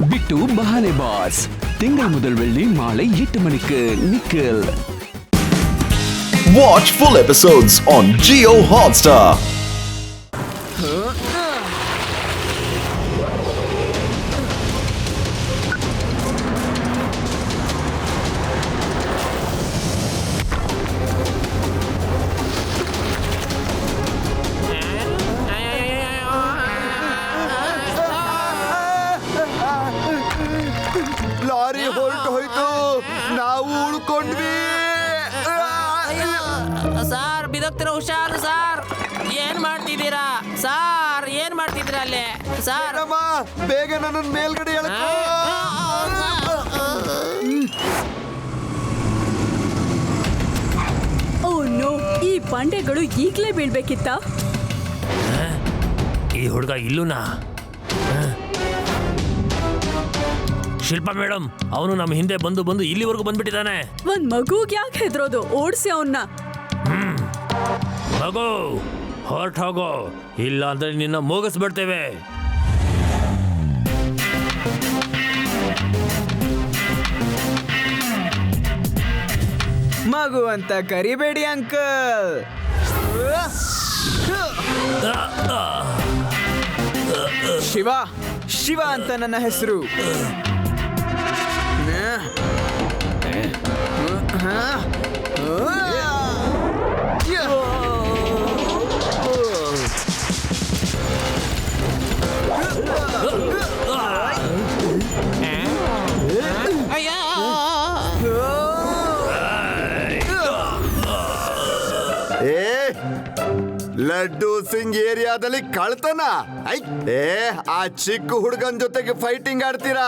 பிட்டு பஹானே pass திங்கள் முதல் வெள்ளி மாலை 8 மணிக்கு nickel. Watch full episodes on Jio Hotstar. Lorry ಹೊರಟು ಹೋಯ್ತು, ನಾವು ಉಳ್ಕೊಂಡ್ವಿ. ಸಾರ್ ಬಿದಕ್ತಿರ, ಹುಷಾರು ಸಾರ್. ಏನ್ ಮಾಡ್ತಿದ್ದೀರಾ ಸಾರ್? ಏನ್ ಮಾಡ್ತಿದ್ದೀರಾ ಅಲ್ಲೇ ಸಾರ್? ಬೇಗ ನನ್ನ ಮೇಲ್ಗಡೆ ಎಳ್ಕೊ. ಓ ನೋ, ಈ ಬಂಡೆಗಳು ಈಗ್ಲೇ ಬೀಳ್ಬೇಕಿತ್ತ? ಈ ಹುಡುಗ ಇಲ್ಲೂನಾ? ಶಿಲ್ಪಾ ಮೇಡಮ್, ಅವನು ನಮ್ಮ ಹಿಂದೆ ಬಂದು ಬಂದು ಇಲ್ಲಿವರೆಗೂ ಬಂದ್ಬಿಟ್ಟಿದ್ದಾನೆ. ಒಂದ್ ಮಗುಗ್ ಯಾಕೆ ಹೆದ್ರೋದು? ಓಡ್ಸಿ ಅವನ್ನ. ಮಗು ಹೊರಟ್ ಹೋಗೋ, ಇಲ್ಲ ಅಂದ್ರೆ ನಿನ್ನ ಮುಗಿಸ್ಬಿಡ್ತೇವೆ. ಮಗು ಅಂತ ಕರಿಬೇಡಿ ಅಂಕಲ್. ಶಿವ ಶಿವ ಅಂತ ನನ್ನ ಹೆಸರು. ಲಡ್ಡು ಸಿಂಗ್ ಏರಿಯಾದಲ್ಲಿ ಕಳ್ತನ. ಆ ಚಿಕ್ಕ ಹುಡುಗನ್ ಜೊತೆಗೆ ಫೈಟಿಂಗ್ ಆಡ್ತೀರಾ?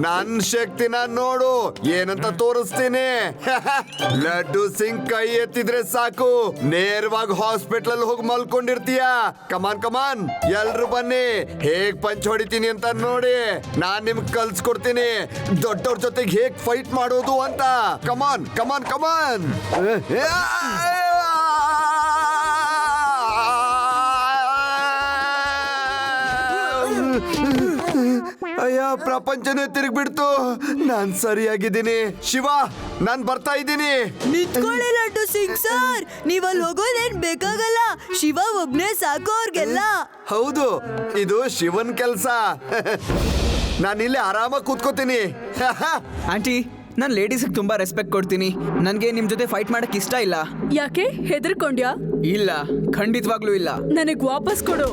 ನನ್ ಶಕ್ತಿನ ನೋಡು, ಏನಂತ ತೋರಿಸ್ತೀನಿ. ಲಡ್ಡು ಸಿಂಗ್ ಕೈ ಎತ್ತಿದ್ರೆ ಸಾಕು, ನೇರವಾಗಿ ಹಾಸ್ಪಿಟಲ್ ಹೋಗಿ ಮಲ್ಕೊಂಡಿರ್ತೀಯ. ಕಮಾನ್ ಕಮಾನ್, ಎಲ್ರು ಬನ್ನಿ, ಹೇಗ್ ಪಂಚ್ ಹೊಡಿತೀನಿ ಅಂತ ನೋಡಿ. ನಾನ್ ನಿಮ್ಗೆ ಕಲ್ಸ್ಕೊಡ್ತೀನಿ ದೊಡ್ಡವ್ರ ಜೊತೆಗೆ ಹೇಗ್ ಫೈಟ್ ಮಾಡೋದು ಅಂತ. ಕಮಾನ್ ಕಮಾನ್ ಕಮಾನ್. ಅಯ್ಯ, ಪ್ರಪಂಚನೇ ತಿರುಗ್ಬಿಡ್ತು. ನಾನ್ ಸರಿಯಾಗಿದ್ದೀನಿ. ಶಿವ, ನಾನ್ ಬರ್ತಾ ಇದ್ದೀನಿ. ನಿಂತ್ಕೊಳ್ಳಿ ಲಡ್ಡು ಸಿಂಗ್ ಸರ್, ನೀವಲ್ಲಿ ಹೋಗೋದೇನ್ ಬೇಕಾಗಲ್ಲ. ಶಿವ ಒಬ್ನೇ ಸಾಕು ಅವ್ರಿಗೆಲ್ಲ. ಹೌದು, ಇದು ಶಿವನ್ ಕೆಲ್ಸ. ನಾನು ಇಲ್ಲಿ ಆರಾಮಾಗಿ ಕೂತ್ಕೋತೀನಿ. ಆಂಟಿ, ನಾನು ಲೇಡೀಸ್ಗೆ ತುಂಬಾ ರೆಸ್ಪೆಕ್ಟ್ ಕೊಡ್ತೀನಿ. ನನಗೆ ನಿಮ್ ಜೊತೆ ಫೈಟ್ ಮಾಡಕ್ ಇಷ್ಟ ಇಲ್ಲ. ಯಾಕೆ ಹೆದರ್ಕೊಂಡ್ಯಾ? ಇಲ್ಲ, ಖಂಡಿತವಾಗ್ಲೂ ಇಲ್ಲ. ನನಗ್ ವಾಪಸ್ ಕೊಡು.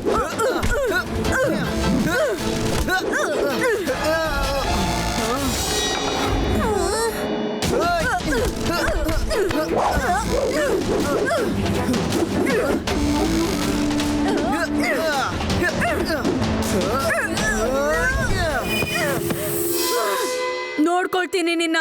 ನೋಡ್ಕೊಳ್ತೀನಿ ನಿನ್ನ.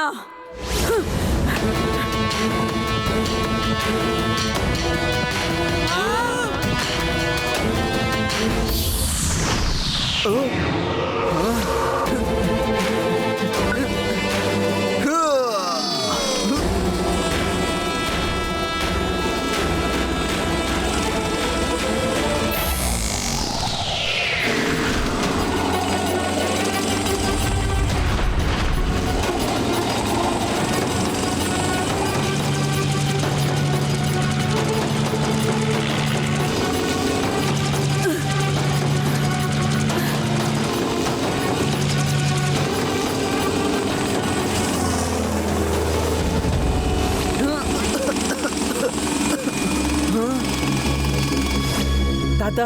ತಾತ,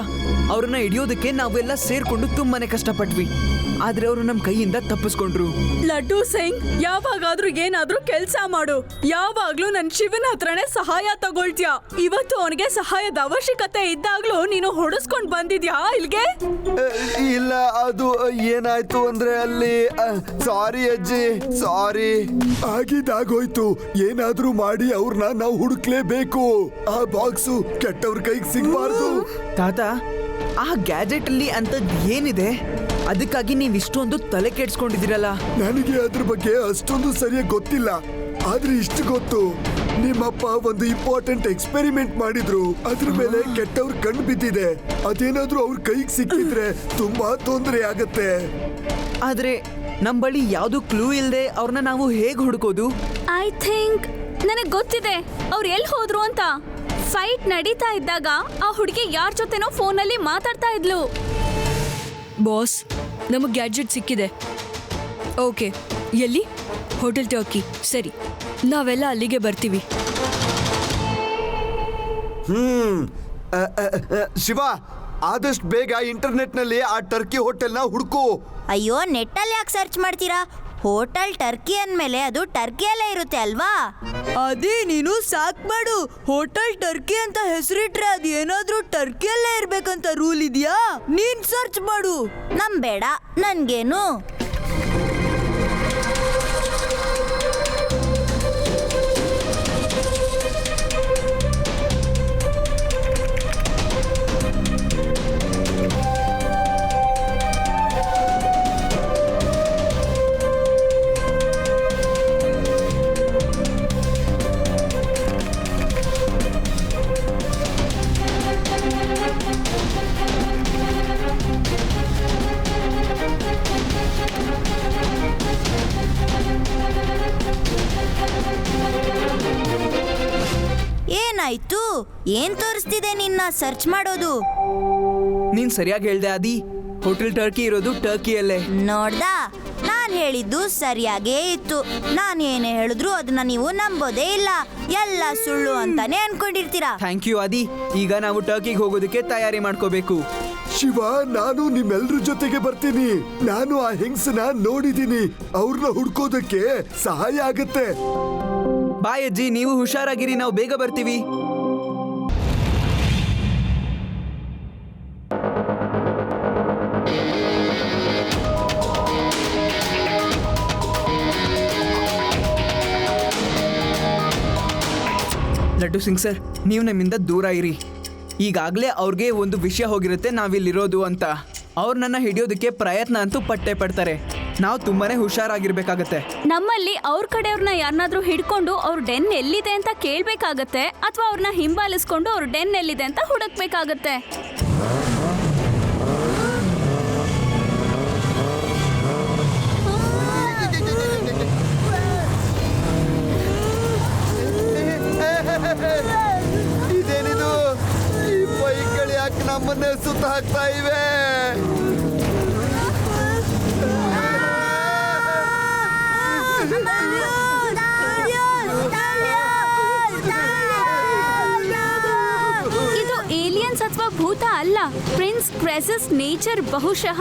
ಅವ್ರನ್ನ ಹಿಡಿಯೋದಕ್ಕೆ ನಾವೆಲ್ಲ ಸೇರ್ಕೊಂಡು ತುಂಬಾನೇ ಕಷ್ಟಪಟ್ವಿ. ಆದ್ರೆ ಅವರು ನಮ್ ಕೈಯಿಂದ ತಪ್ಪಿಸ್ಕೊಂಡ್ರು. ಲಡ್ಡು ಸಿಂಗ್, ಯಾವಾಗಾದ್ರೂ ಏನಾದ್ರೂ ಕೆಲ್ಸ ಮಾಡು. ಯಾವಾಗ್ಲೂ ನನ್ ಶಿವನ ಹತ್ರನೇ ಸಹಾಯ ತಗೊಳ್ತ್ಯಾ. ಇವತ್ತು ಅವನಿಗೆ ಸಹಾಯದ ಅವಶ್ಯಕತೆ ಇದ್ದಾಗ್ಲೂ ನೀನು ಹೊಡೆಸ್ಕೊಂಡ್ ಬಂದಿದ್ಯಾ ಇಲ್ಗೆ? ಇಲ್ಲ, ಅದು ಏನಾಯ್ತು ಅಂದ್ರೆ ಅಲ್ಲಿ. ಸಾರಿ ಅಜ್ಜಿ, ಸಾರಿ. ಆಗಿದ್ದಾಗೋಯ್ತು. ಏನಾದ್ರೂ ಮಾಡಿ ಅವ್ರನ್ನ ನಾವು ಹುಡುಕ್ಲೇಬೇಕು. ಆ ಬಾಕ್ಸು ಕೆಟ್ಟವ್ರ ಕೈಗೆ ಸಿಗ್ಬಾರ್ದು. ತಾತ, ಆ ಗ್ಯಾಜೆಟ್ ಅಲ್ಲಿ ಅಂತದ್ ಏನಿದೆ? ಅದಕ್ಕಾಗಿ ನೀವ್ ಇಷ್ಟೊಂದು ತಲೆ ಕೆಡ್ಸ್ಕೊಂಡಿದ್ದೀರಲ್ಲ. ನನಗೆ ಅದ್ರ ಬಗ್ಗೆ ಅಷ್ಟೊಂದು ಸರಿಯಾಗಿ ಗೊತ್ತಿಲ್ಲ, ಆದ್ರೆ ಇಷ್ಟು ಗೊತ್ತು, ನಿಮ್ಮಪ್ಪ ಒಂದು ಇಂಪಾರ್ಟೆಂಟ್ ಎಕ್ಸ್ಪೆರಿಮೆಂಟ್ ಮಾಡಿದ್ರು. ಅದ್ರ ಮೇಲೆ ಕೆಟ್ಟವ್ರ ಕಣ್ಣು ಬಿದ್ದಿದೆ. ಅದೇನಾದ್ರೂ ಅವ್ರ ಕೈಗೆ ಸಿಕ್ಕಿದ್ರೆ ತುಂಬಾ ತೊಂದರೆ ಆಗತ್ತೆ. ಆದ್ರೆ ನಮ್ ಬಳಿ ಯಾವ್ದು ಕ್ಲೂ ಇಲ್ಲದೆ ಅವ್ರನ್ನ ನಾವು ಹೇಗ್ ಹುಡುಕೋದು? ಐ ಥಿಂಕ್ ನನಗ್ ಗೊತ್ತಿದೆ ಅವ್ರು ಎಲ್ಲಿ ಹೋದ್ರು ಅಂತ. ಫೈಟ್ ನಡೀತಾ ಇದ್ದಾಗ ಆ ಹುಡುಗಿ ಯಾರ ಜೊತೆನೋ ಫೋನಲ್ಲಿ ಮಾತಾಡ್ತಾ ಇದ್ಲು. ಬಾಸ್, ನಮಗೆ ಗ್ಯಾಡ್ಜೆಟ್ ಸಿಕ್ಕಿದೆ. ಓಕೆ, ಎಲ್ಲಿ? Hotel Turkey. ಸರಿ, ನಾವೆಲ್ಲ ಅಲ್ಲಿಗೆ ಬರ್ತೀವಿ. ಶಿವ, ಆದಷ್ಟು ಬೇಗ ಇಂಟರ್ನೆಟ್ ನಲ್ಲಿ ಆ ಟರ್ಕಿ ಹೋಟೆಲ್ನ ಹುಡುಕು. ಅಯ್ಯೋ, ನೆಟ್ಟಲ್ಲಿ ಯಾಕೆ ಸರ್ಚ್ ಮಾಡ್ತೀರಾ? ಹೋಟೆಲ್ ಟರ್ಕಿ ಅಂದ್ಮೇಲೆ ಅದು ಟರ್ಕಿಯಲ್ಲೇ ಇರುತ್ತೆ ಅಲ್ವಾ? ಅದೇ ನೀನು ಸಾಕ್ ಮಾಡು. ಹೋಟೆಲ್ ಟರ್ಕಿ ಅಂತ ಹೆಸರಿಟ್ರೆ ಅದು ಏನಾದ್ರೂ ಟರ್ಕಿಯಲ್ಲೇ ಇರ್ಬೇಕಂತ ರೂಲ್ ಇದೆಯಾ? ನೀನ್ ಸರ್ಚ್ ಮಾಡು. ಬೇಡ, ನನ್ಗೇನು. ಏನಾಯ್ತು? ಏನ್ ತೋರಿಸ್ತಿದೆ ನಿನ್ನ ಸರ್ಚ್ ಮಾಡೋದು? ನೀನ್ ಸರಿಯಾಗಿ ಹೇಳ್ದೆ ಆದಿ. ಹೋಟೆಲ್ ಟರ್ಕಿ ಇರೋದು ಟರ್ಕಿಯಲ್ಲೇ. ನೋಡ್ದಾ, ನಾನ್ ಹೇಳಿದ್ದು ಸರಿಯಾಗೇ ಇತ್ತು. ನಾನ್ ಏನೇ ಹೇಳಿದ್ರು ಅದನ್ನ ನೀವು ನಂಬೋದೇ ಇಲ್ಲ. ಎಲ್ಲ ಸುಳ್ಳು ಅಂತಾನೆ ಅನ್ಕೊಂಡಿರ್ತೀರಾ. ಥ್ಯಾಂಕ್ ಯು ಆದಿ. ಈಗ ನಾವು ಟರ್ಕಿಗೆ ಹೋಗೋದಕ್ಕೆ ತಯಾರಿ ಮಾಡ್ಕೋಬೇಕು. ಶಿವ, ನಾನು ನಿಮ್ಮೆಲ್ರ ಜೊತೆಗೆ ಬರ್ತೀನಿ. ನಾನು ಆ ಹೆಂಗಸನ ನೋಡಿದೀನಿ. ಅವ್ರನ್ನ ಹುಡ್ಕೋದಕ್ಕೆ ಸಹಾಯ ಆಗತ್ತೆ. ಬಾಯ್ ಅಜ್ಜಿ, ನೀವು ಹುಷಾರಾಗಿರಿ, ನಾವು ಬೇಗ ಬರ್ತೀವಿ. ಲಡ್ಡು ಸಿಂಗ್ ಸರ್, ನೀವು ನಮ್ಮಿಂದ ದೂರ ಇರಿ. ಈಗಾಗಲೇ ಅವ್ರಿಗೆ ಒಂದು ವಿಷಯ ಹೋಗಿರುತ್ತೆ ನಾವಿಲ್ಲಿರೋದು ಅಂತ. ಅವ್ರು ನನ್ನ ಹಿಡಿಯೋದಕ್ಕೆ ಪ್ರಯತ್ನ ಅಂತೂ ಪಟ್ಟೆ ಪಡ್ತಾರೆ. ನಾವು ತುಂಬಾನೇ ಹುಷಾರಾಗಿರ್ಬೇಕಾಗತ್ತೆ. ನಮ್ಮಲ್ಲಿ ಅವ್ರ ಕಡೆಯವ್ರನ್ನ ಯಾರನ್ನಾದ್ರೂ ಹಿಡ್ಕೊಂಡು ಅವ್ರ ಡೆನ್ ಎಲ್ಲಿದೆ ಅಂತ ಕೇಳ್ಬೇಕಾಗತ್ತೆ, ಅಥವಾ ಅವ್ರನ್ನ ಹಿಂಬಾಲಿಸ್ಕೊಂಡು ಅವ್ರ ಡೆನ್ ಎಲ್ಲಿದೆ ಅಂತ ಹುಡುಕ್ಬೇಕಾಗತ್ತೆ. ಇದೇನಿದು? ಈ ಬೈಕ್ಗಳು ಯಾಕೆ ನಮ್ಮನ್ನೇ ಸುತ್ತ ಹಾಕ್ತಾ ಇವೆ? ಇದು ಏಲಿಯನ್ಸ್ ಅಥವಾ ಭೂತ ಅಲ್ಲ. ಪ್ರಿನ್ಸ್ ಕ್ರೆಸಸ್ ನೇಚರ್ ಬಹುಶಃ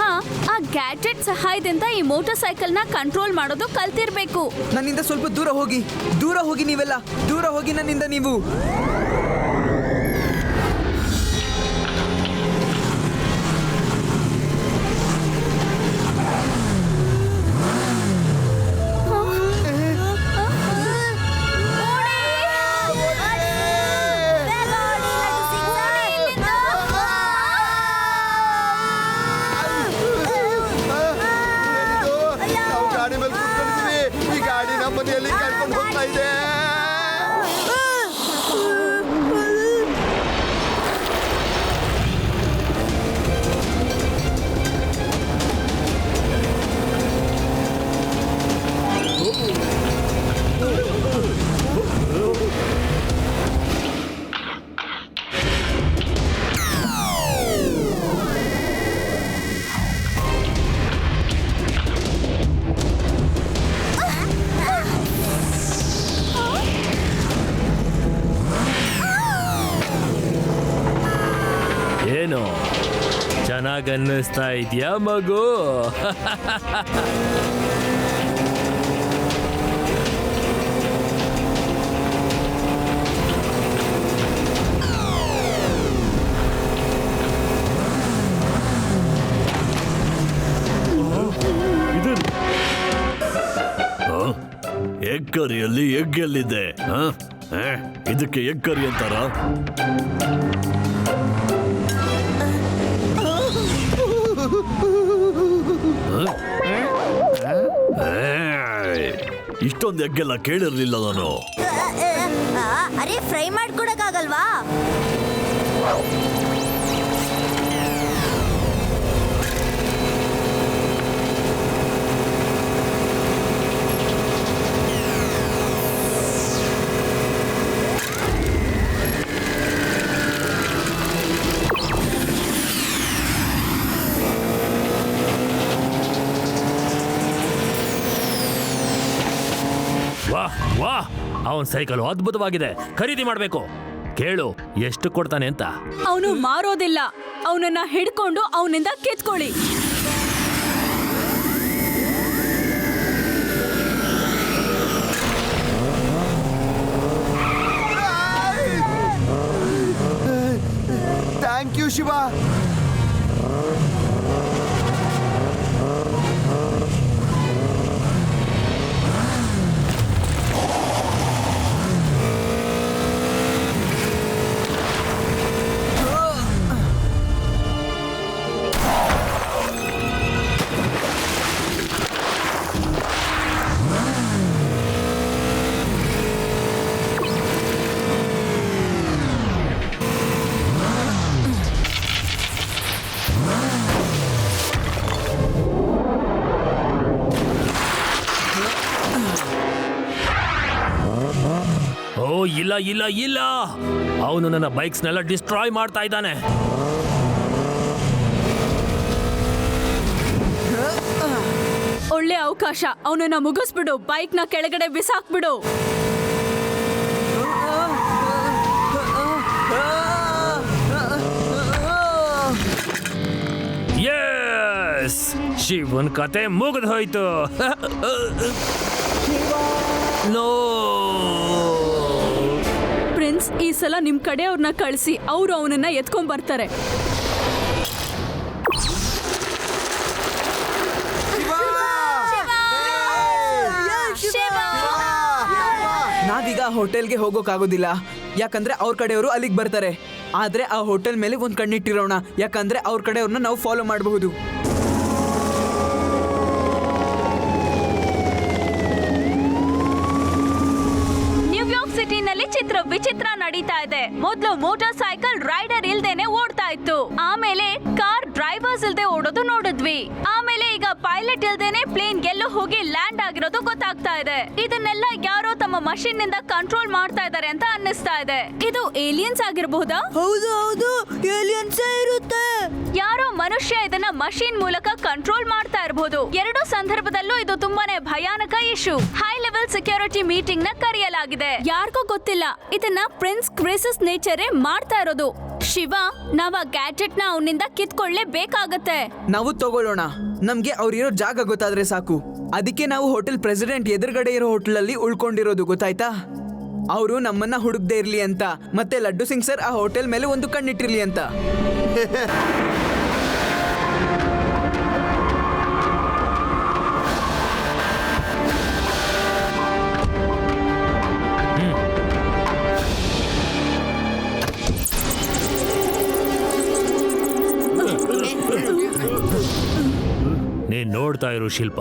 ಆ ಗ್ಯಾಡ್ಜೆಟ್ ಸಹಾಯದಿಂದ ಈ ಮೋಟಾರ್ ಸೈಕಲ್ ನ ಕಂಟ್ರೋಲ್ ಮಾಡೋದು ಕಲ್ತಿರ್ಬೇಕು. ನನ್ನಿಂದ ಸ್ವಲ್ಪ ದೂರ ಹೋಗಿ, ದೂರ ಹೋಗಿ, ನೀವೆಲ್ಲ ದೂರ ಹೋಗಿ ನನ್ನಿಂದ. ನೀವು ಈ ಗಾಡಿ ನಮ್ಮನೆಯಲ್ಲಿ ಕರ್ಕೊಂಡು ಹೋಗ್ತಾ ಇದೆ. ಏನು ಚೆನ್ನಾಗಿ ಅನ್ನಿಸ್ತಾ ಇದೆಯಾ ಮಗು? ಎಗ್ ಕರಿಯಲ್ಲಿ ಎಗ್ ಎಲ್ಲಿದೆ? ಇದಕ್ಕೆ ಎಗ್ ಕರಿ ಅಂತಾರ? ಇಷ್ಟೊಂದು ಎಗ್ಗೆಲ್ಲ ಕೇಳಿರ್ಲಿಲ್ಲ ನಾನು. ಅರೆ, ಫ್ರೈ ಮಾಡ್ಕೊಡಕ್ಕಾಗಲ್ವಾ? ವಾಹ್ ವಾಹ್, ಅವನ್ ಸೈಕಲ್ ಅದ್ಭುತವಾಗಿದೆ, ಖರೀದಿ ಮಾಡ್ಬೇಕು. ಕೇಳು ಎಷ್ಟು ಕೊಡ್ತಾನೆ ಅಂತ. ಅವನು ಮಾರೋದಿಲ್ಲ, ಅವನನ್ನ ಹಿಡ್ಕೊಂಡು ಅವನಿಂದ ಕಿತ್ಕೊಳ್ಳಿ. Thank you Shiva. ಓ ಇಲ್ಲ ಇಲ್ಲ ಇಲ್ಲ, ಅವನು ನನ್ನ ಬೈಕ್ಸ್ನೆಲ್ಲ ಡಿಸ್ಟ್ರಾಯ್ ಮಾಡ್ತಾ ಇದ್ದಾನೆ. ಒಳ್ಳೆ ಅವಕಾಶ, ಅವನನ್ನ ಮುಗಿಸ್ಬಿಡು, ಬೈಕ್ ನ ಕೆಳಗಡೆ ಬಿಸಾಕ್ಬಿಡು. ಯೆಸ್, ಶಿವನ್ ಕತೆ ಮುಗಿದು ಹೋಯ್ತು. ನೋ ಪ್ರಿನ್ಸ್, ಈ ಸಲ ನಿಮ್ ಕಡೆ ಅವ್ರನ್ನ ಕಳಿಸಿ, ಅವರು ಅವನನ್ನ ಎತ್ಕೊಂಡ್ ಬರ್ತಾರೆ. ನಾವೀಗ ಹೋಟೆಲ್ಗೆ ಹೋಗೋಕ್ಕಾಗೋದಿಲ್ಲ, ಯಾಕಂದ್ರೆ ಅವ್ರ ಕಡೆಯವರು ಅಲ್ಲಿಗೆ ಬರ್ತಾರೆ. ಆದ್ರೆ ಆ ಹೋಟೆಲ್ ಮೇಲೆ ಒಂದು ಕಣ್ಣಿಟ್ಟಿರೋಣ, ಯಾಕಂದ್ರೆ ಅವ್ರ ಕಡೆಯವ್ರನ್ನ ನಾವು ಫಾಲೋ ಮಾಡಬಹುದು. ನ್ಯೂಯಾರ್ಕ್ ಸಿಟಿನಲ್ಲಿ ಚಿತ್ರ ವಿಚಿತ್ರ ನಡೀತಾ ಇದೆ. ಮೊದಲು ಮೋಟಾರ್ ಸೈಕಲ್ ರೈಡರ್ ಇಲ್ದೇನೆ ಓಡ್ತಾ ಇತ್ತು, ಆಮೇಲೆ ಕಾರ್ ಡ್ರೈವರ್ಸ್ ಇಲ್ದೆ ಓಡೋದು ನೋಡಿದ್ವಿ, ಆಮೇಲೆ ಈಗ ಪೈಲಟ್ ಇಲ್ದೇನೆ ಪ್ಲೇನ್ ಎಲ್ಲೋ ಹೋಗಿ ಲ್ಯಾಂಡ್ ಆಗಿರೋದು ಗೊತ್ತಾಗ್ತಾ ಇದೆ. ಇದನ್ನೆಲ್ಲ ಯಾರೋ ತಮ್ಮ ಮಷೀನ್ ನಿಂದ ಕಂಟ್ರೋಲ್ ಮಾಡ್ತಾ ಇದ್ದಾರೆ ಅಂತ ಅನ್ನಿಸ್ತಾ ಇದೆ. ಇದು ಏಲಿಯನ್ಸ್ ಆಗಿರಬಹುದಾ? ಹೌದು ಹೌದು, ಏಲಿಯನ್ಸ್ ಇರುತ್ತೆ. ಯಾರೋ ಮನುಷ್ಯ ಇದನ್ನ ಮಷೀನ್ ಮೂಲಕ ಕಂಟ್ರೋಲ್ ಮಾಡ್ತಾ ಇರಬಹುದು. ಎರಡು ಸಂದರ್ಭದಲ್ಲೂ ಇದು ತುಂಬಾನೇ ಭಯಾನಕ issue. High level security meeting ನ ಕರೆಯಲಾಗಿದೆ. ಯಾರಿಗೂ ಗೊತ್ತಿಲ್ಲ, ಇದನ್ನ ಪ್ರಿನ್ಸ್ ಕ್ರಿಸಿಸ್ ನೇಚರೇ ಮಾಡ್ತಾ ಇರೋದು. ಶಿವ, ನಾವ ಗ್ಯಾಜೆಟ್ ನ ಅವನಿಂದ ಕಿತ್ಕೊಳ್ಳೇಬೇಕಾಗತ್ತೆ. ನಾವು ತಗೊಳ್ಳೋಣ, ನಮ್ಗೆ ಅವ್ರಿರೋ ಜಾಗ ಗೊತ್ತಾದ್ರೆ ಸಾಕು. ಅದಕ್ಕೆ ನಾವು ಹೋಟೆಲ್ ಪ್ರೆಸಿಡೆಂಟ್ ಎದುರುಗಡೆ ಇರೋ ಹೋಟೆಲ್ ಅಲ್ಲಿ ಉಳ್ಕೊಂಡಿರೋದು, ಗೊತ್ತಾಯ್ತಾ? ಅವರು ನಮ್ಮನ್ನ ಹುಡುಕ್ದೇ ಇರ್ಲಿ ಅಂತ, ಮತ್ತೆ ಲಡ್ಡು ಸಿಂಗ್ ಸರ್ ಆ ಹೋಟೆಲ್ ಮೇಲೆ ಒಂದು ಕಣ್ಣಿಟ್ಟಿರ್ಲಿ ಅಂತ. ನೀನ್ ನೋಡ್ತಾ ಇರು ಶಿಲ್ಪ,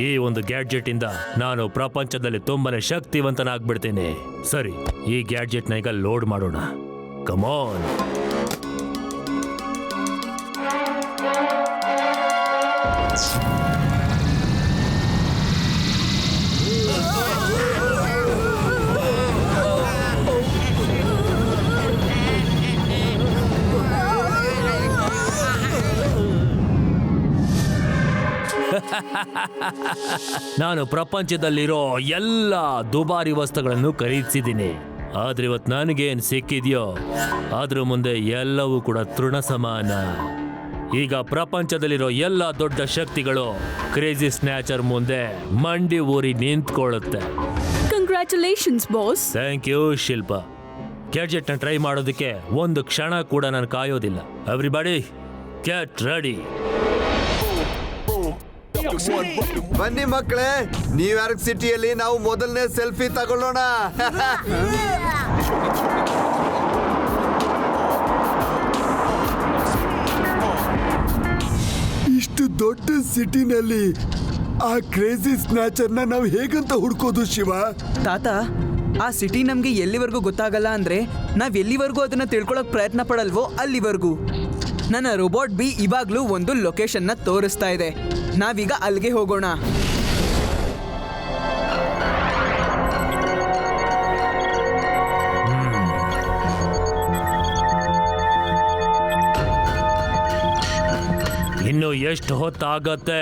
ಈ ಒಂದು ಗ್ಯಾಡ್ಜೆಟ್ ಇಂದ ನಾನು ಪ್ರಪಂಚದಲ್ಲಿ ತುಂಬಾನೇ ಶಕ್ತಿವಂತನಾಗ್ಬಿಡ್ತೀನಿ. ಸರಿ, ಈ ಗ್ಯಾಡ್ಜೆಟ್ ನ ಈಗ ಲೋಡ್ ಮಾಡೋಣ. ಕಮಾನ್. ನಾನು ಪ್ರಪಂಚದಲ್ಲಿರೋ ಎಲ್ಲ ದುಬಾರಿ ವಸ್ತುಗಳನ್ನು ಖರೀದಿಸಿದ್ದೀನಿ, ಆದ್ರೆ ಇವತ್ತು ನನಗೇನು ಸಿಕ್ಕಿದ್ಯೋ ಅದ್ರ ಮುಂದೆ ಎಲ್ಲವೂ ಕೂಡ ತೃಣ ಸಮಾನ. ಈಗ ಪ್ರಪಂಚದಲ್ಲಿರೋ ಎಲ್ಲ ದೊಡ್ಡ ಶಕ್ತಿಗಳು ಕ್ರೇಜಿ ಸ್ನ್ಯಾಚರ್ ಮುಂದೆ ಮಂಡಿ ಊರಿ ನಿಂತ್ಕೊಳ್ಳುತ್ತೆ. Congratulations boss. Thank you Shilpa. Gadget ನ ಟ್ರೈ ಮಾಡೋದಕ್ಕೆ ಒಂದು ಕ್ಷಣ ಕೂಡ ನಾನು ಕಾಯೋದಿಲ್ಲ. Everybody get ready. ಬನ್ನಿ ಮಕ್ಕಳೇ, ನ್ಯೂಯಾರ್ಕ್ ಸಿಟಿಯಲ್ಲಿ ನಾವು ಮೊದಲನೇ ಸೆಲ್ಫಿ ತಗೊಳ್ಳೋಣ. ಇಷ್ಟು ದೊಡ್ಡ ಸಿಟಿನಲ್ಲಿ ಆ ಕ್ರೇಜಿ ಸ್ನ್ಯಾಚರ್ನ ನಾವು ಹೇಗಂತ ಹುಡ್ಕೋದು ಶಿವ? ತಾತ, ಆ ಸಿಟಿ ನಮ್ಗೆ ಎಲ್ಲಿವರೆಗೂ ಗೊತ್ತಾಗಲ್ಲ ಅಂದ್ರೆ ನಾವ್ ಎಲ್ಲಿವರೆಗೂ ಅದನ್ನ ತಿಳ್ಕೊಳಕ್ ಪ್ರಯತ್ನ ಪಡಲ್ವೋ ಅಲ್ಲಿವರೆಗೂ. ನನ್ನ ರೋಬೋಟ್ ಬಿ ಇವಾಗ್ಲೂ ಒಂದು ಲೊಕೇಶನ್ ನ ತೋರಿಸ್ತಾ ಇದೆ. ನಾವೀಗ ಅಲ್ಲಿಗೆ ಹೋಗೋಣ. ಇನ್ನು ಎಷ್ಟು ಹೊತ್ತಾಗತ್ತೆ?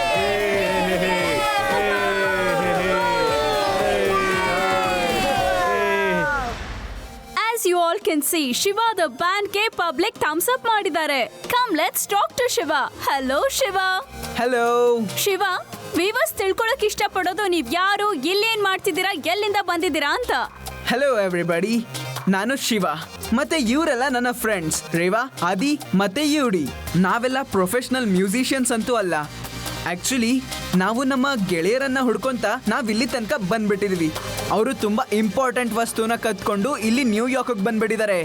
ಸಿ ಶಿವ ದ ಬ್ಯಾಂಡ್ ಗೆ ಪಬ್ಲಿಕ್ ಥಮ್ಸ್ ಅಪ್ ಮಾಡಿದ್ದಾರೆ. Come let's talk to Shiva. Hello Shiva. Hello Shiva, viewers ತಿಳ್ಕೊಳಕ್ ಇಷ್ಟಪಡೋದು ನೀವ್ ಯಾರು, ಇಲ್ಲೇನ್ ಮಾಡ್ತಿದ್ದೀರಾ, ಎಲ್ಲಿಂದ ಬಂದಿದ್ದೀರಾ ಅಂತ. ಹಲೋ ಎವ್ರಿಬಡಿ, ನಾನು ಶಿವ ಮತ್ತೆ ಇವರೆಲ್ಲ ನನ್ನ ಫ್ರೆಂಡ್ಸ್ ರೇವಾ, ಆದಿ ಮತ್ತೆ ಯುಡಿ. ನಾವೆಲ್ಲ ಪ್ರೊಫೆಷನಲ್ ಮ್ಯೂಸಿಷಿಯನ್ಸ್ ಅಂತೂ ಅಲ್ಲ. ಆಕ್ಚುಲಿ ನಾವು ನಮ್ಮ ಗೆಳೆಯರನ್ನ ಹುಡ್ಕೊಂತ ನಾವಿಲ್ಲಿ ತನಕ ಬಂದ್ಬಿಟ್ಟಿದೀವಿ. ಅವರು ತುಂಬಾ ಇಂಪಾರ್ಟೆಂಟ್ ವಸ್ತುನ ಕತ್ಕೊಂಡು ಇಲ್ಲಿ ನ್ಯೂಯಾರ್ಕ್ ಬಂದ್ಬಿಟ್ಟಿದ್ದಾರೆ.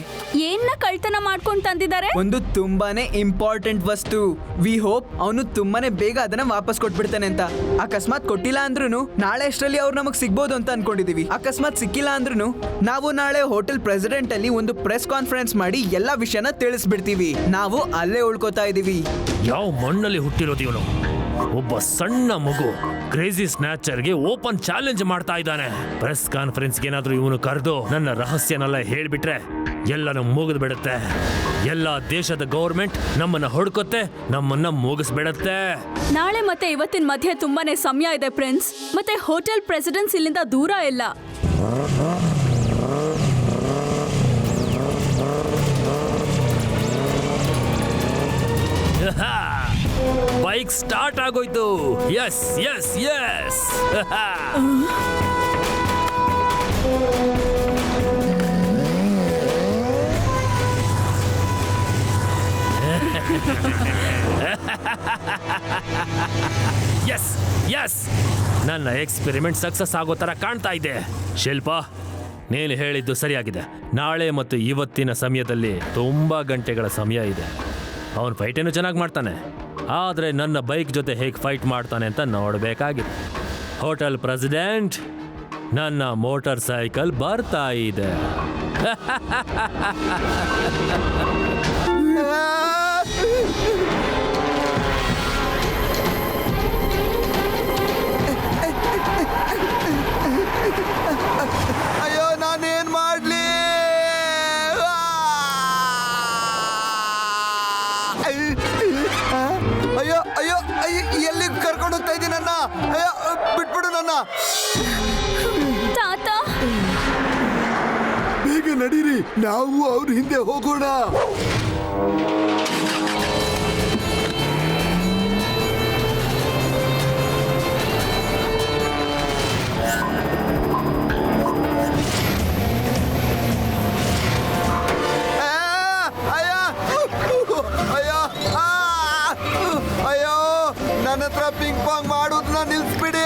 ಏನ್ನ ಕಳ್ತನ ಮಾಡ್ಕೊಂಡ್ ತಂದಿದ್ದಾರೆ? ಒಂದು ತುಂಬಾನೇ ಇಂಪಾರ್ಟೆಂಟ್ ವಸ್ತು. ವಿ ಹೋಪ್ ಅವನು ತುಂಬಾನೇ ಬೇಗ ಅದನ್ನ ವಾಪಸ್ ಕೊಟ್ಬಿಡ್ತಾನೆ ಅಂತ. ಅಕಸ್ಮಾತ್ ಕೊಟ್ಟಿಲ್ಲ ಅಂದ್ರೂ ನಾಳೆ ಅಷ್ಟರಲ್ಲಿ ಅವ್ರು ನಮಗ್ ಸಿಗ್ಬೋದು ಅಂತ ಅನ್ಕೊಂಡಿದೀವಿ. ಅಕಸ್ಮಾತ್ ಸಿಕ್ಕಿಲ್ಲ ಅಂದ್ರೂ ನಾವು ನಾಳೆ ಹೋಟೆಲ್ ಪ್ರೆಸಿಡೆಂಟ್ ಅಲ್ಲಿ ಒಂದು ಪ್ರೆಸ್ ಕಾನ್ಫರೆನ್ಸ್ ಮಾಡಿ ಎಲ್ಲಾ ವಿಷಯನ ತಿಳಿಸ್ಬಿಡ್ತೀವಿ. ನಾವು ಅಲ್ಲೇ ಉಳ್ಕೋತಾ ಇದೀವಿ. ಯಾವ ಮಣ್ಣಲ್ಲಿ ಹುಟ್ಟಿರೋದು ಇವನು? ಒಬ್ಬ ಸಣ್ಣ ಮಗು ಕ್ರೇಜಿ ಸ್ನ್ಯಾಚರ್ಗೆ ಓಪನ್ ಚಾಲೆಂಜ್ ಮಾಡ್ತಾ ಇದ್ದಾನೆ. ಪ್ರೆಸ್ ಕಾನ್ಫರೆನ್ಸ್ಗೆ ಏನಾದ್ರೂ ಇವನು ಕರೆದು ನನ್ನ ರಹಸ್ಯನೆಲ್ಲ ಹೇಳ್ಬಿಟ್ರೆ ಎಲ್ಲನೂ ಮುಗಿದು ಬಿಡುತ್ತೆ. ಎಲ್ಲ ದೇಶದ ಗೌರ್ಮೆಂಟ್ ನಮ್ಮನ್ನ ಹೊಡ್ಕೊತ್ತೆ, ನಮ್ಮನ್ನ ಮುಗಿಸ್ಬಿಡತ್ತೆ. ನಾಳೆ ಮತ್ತೆ ಇವತ್ತಿನ ಮಧ್ಯೆ ತುಂಬಾನೇ ಸಮಯ ಇದೆ ಪ್ರಿನ್ಸ್. ಮತ್ತೆ ಹೋಟೆಲ್ ಪ್ರೆಸಿಡೆನ್ಸ್ ಇಲ್ಲಿಂದ ದೂರ ಇಲ್ಲ. ಬೈಕ್ ಸ್ಟಾರ್ಟ್ ಆಗೋಯ್ತು. Yes yes yes. Yes yes, ನನ್ನ ಎಕ್ಸ್ಪೆರಿಮೆಂಟ್ ಸಕ್ಸಸ್ ಆಗೋ ತರ ಕಾಣ್ತಾ ಇದೆ. ಶಿಲ್ಪಾ, ನೀನು ಹೇಳಿದ್ದು ಸರಿಯಾಗಿದೆ. ನಾಳೆ ಮತ್ತು ಇವತ್ತಿನ ಸಮಯದಲ್ಲಿ ತುಂಬಾ ಗಂಟೆಗಳ ಸಮಯ ಇದೆ. ಅವನು ಫೈಟೇನು ಚೆನ್ನಾಗಿ ಮಾಡ್ತಾನೆ, ಆದರೆ ನನ್ನ ಬೈಕ್ ಜೊತೆ ಹೇಗೆ ಫೈಟ್ ಮಾಡ್ತಾನೆ ಅಂತ ನೋಡಬೇಕಾಗಿದೆ. ಹೋಟೆಲ್ ಪ್ರೆಸಿಡೆಂಟ್, ನನ್ನ ಮೋಟಾರ್ ಸೈಕಲ್ ಬರ್ತಾ ಇದೆ. ಅಯ್ಯೋ, ನಾನೇನ್ ಮಾಡ್ಲಿ? ಅಯ್ಯೋ ಅಯ್ಯೋ ಅಯ್ಯೋ, ಎಲ್ಲಿ ಕರ್ಕೊಂಡು ಹೋಗ್ತಾ ಇದ್ದೀನಿ ನನ್ನ? ಅಯ್ಯೋ, ಬಿಟ್ಬಿಡು ನನ್ನ. ತಾತ, ಬೇಗ ನಡೀರಿ, ನಾವು ಅವ್ರ ಹಿಂದೆ ಹೋಗೋಣ. ನನ್ನ ಹತ್ರ ಪಿಂಗ್ ಪಾಂಗ್ ಮಾಡೋದನ್ನ ನಿಲ್ಸ್ಬಿಡಿ.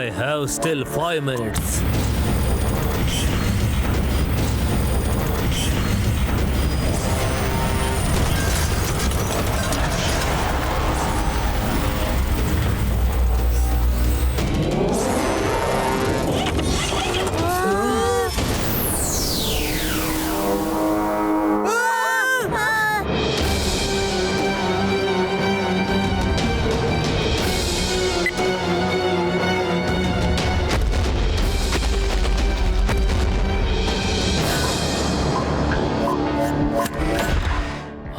I have still 5 minutes.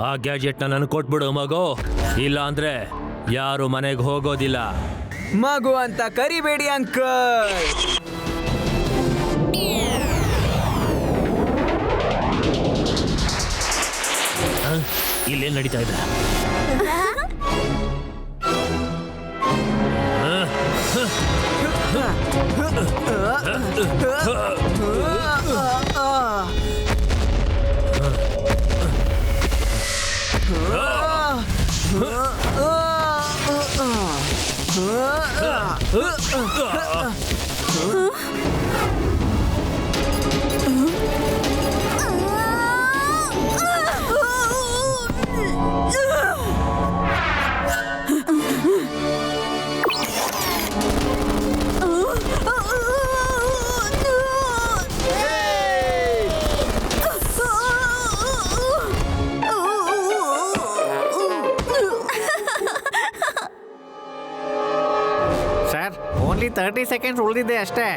ಆ ಗ್ಯಾಜೆಟ್ನ ನನಗೆ ಕೊಟ್ಬಿಡು ಮಗು, ಇಲ್ಲ ಅಂದ್ರೆ ಯಾರು ಮನೆಗೆ ಹೋಗೋದಿಲ್ಲ. ಮಗು ಅಂತ ಕರಿಬೇಡಿ ಅಂಕಲ್. ಇಲ್ಲೇನ್ ನಡೀತಾ ಇದೆ? ಸರ್ ಓನ್ಲಿ 30 ಸೆಕೆಂಡ್ಸ್ ಉಳಿದಿದೆ ಅಷ್ಟೇ.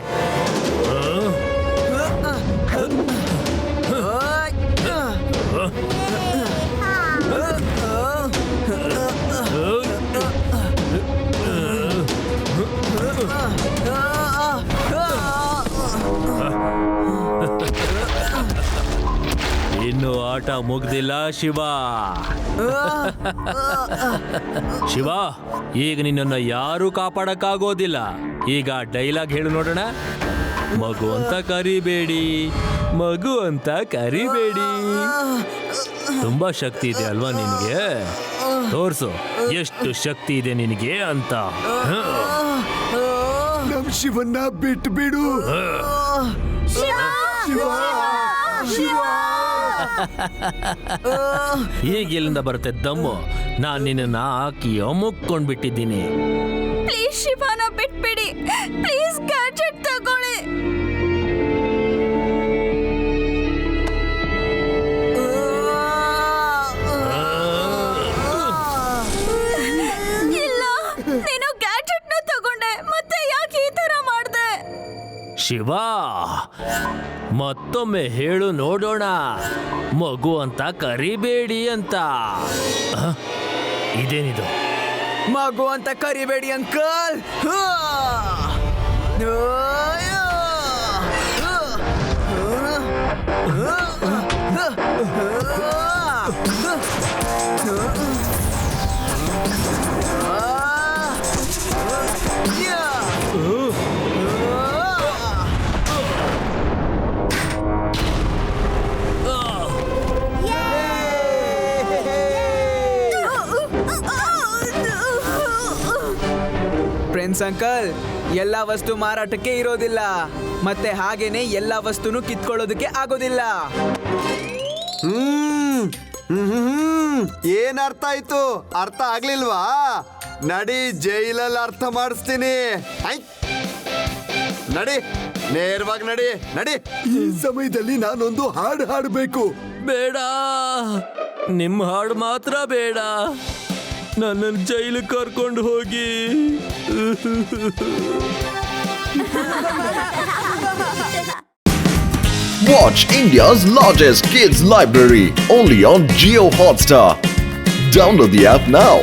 ಇನ್ನು ಆಟ ಮುಗ್ದಿಲ್ಲ ಶಿವ. ಶಿವ, ಈಗ ನಿನ್ನನ್ನು ಯಾರೂ ಕಾಪಾಡಕ್ಕಾಗೋದಿಲ್ಲ. ಈಗ ಡೈಲಾಗ್ ಹೇಳು ನೋಡೋಣ. ಮಗು ಅಂತ ಕರಿಬೇಡಿ, ಮಗು ಅಂತ ಕರಿಬೇಡಿ. ತುಂಬಾ ಶಕ್ತಿ ಇದೆ ಅಲ್ವಾ ನಿನಗೆ? ತೋರ್ಸು ಎಷ್ಟು ಶಕ್ತಿ ಇದೆ ನಿನಗೆ ಅಂತ. ನಮ್ ಶಿವನ್ನ ಬಿಟ್ಟು ಬಿಡು. ಈಗ ಎಲ್ಲಿಂದ ಬರುತ್ತೆ ದಮ್ಮು? ನಾನ್ ನಿನ್ನ ಹಾಕಿ ಅಮುಕ್ಕೊಂಡ್ಬಿಟ್ಟಿದ್ದೀನಿ. ಪ್ಲೀಸ್ ಶಿವಾನ ಬಿಟ್ಬಿಡಿ. ಪ್ಲೀಸ್ ಗ್ಯಾಡ್ಜೆಟ್ ತಗೊಳ್ಳಿ. ಇಲ್ಲ, ನೀನು ಗ್ಯಾಡ್ಜೆಟ್ ನ ತಗೊಂಡೆ, ಮತ್ತೆ ಯಾಕೆ ಈ ತರ ಮಾಡ್ದೆ? ಶಿವ, ಮತ್ತೊಮ್ಮೆ ಹೇಳು ನೋಡೋಣ. ಮಗು ಅಂತ ಕರಿಬೇಡಿ ಅಂತ. ಇದೇನಿದು? ಮಗು ಅಂತ ಕರಿಬೇಡಿ ಅಂಕಲ್. ಪ್ರಿನ್ಸ್ ಅಂಕಲ್, ಎಲ್ಲ ವಸ್ತು ಮಾರಾಟಕ್ಕೆ ಇರೋದಿಲ್ಲ, ಮತ್ತೆ ಹಾಗೇನೆ ಎಲ್ಲ ವಸ್ತುನು ಕಿತ್ಕೊಳ್ಳೋದಕ್ಕೆ ಆಗೋದಿಲ್ಲ. ಏನ್ ಅರ್ಥ ಆಯ್ತು? ಅರ್ಥ ಆಗ್ಲಿಲ್ವಾ? ನಡಿ, ಜೈಲಲ್ಲಿ ಅರ್ಥ ಮಾಡಿಸ್ತೀನಿ. ನಡಿ, ನೇರವಾಗಿ ನಡಿ. ನಡಿ. ಈ ಸಮಯದಲ್ಲಿ ನಾನೊಂದು ಹಾಡು ಹಾಡಬೇಕು. ಬೇಡ, ನಿಮ್ಮ ಹಾಡು ಮಾತ್ರ ಬೇಡ. ನನ್ನನ್ನು ಜೈಲಿಗೆ ಕರ್ಕೊಂಡು ಹೋಗಿ. Watch India's largest kids library only on Jio Hotstar. Download the app now.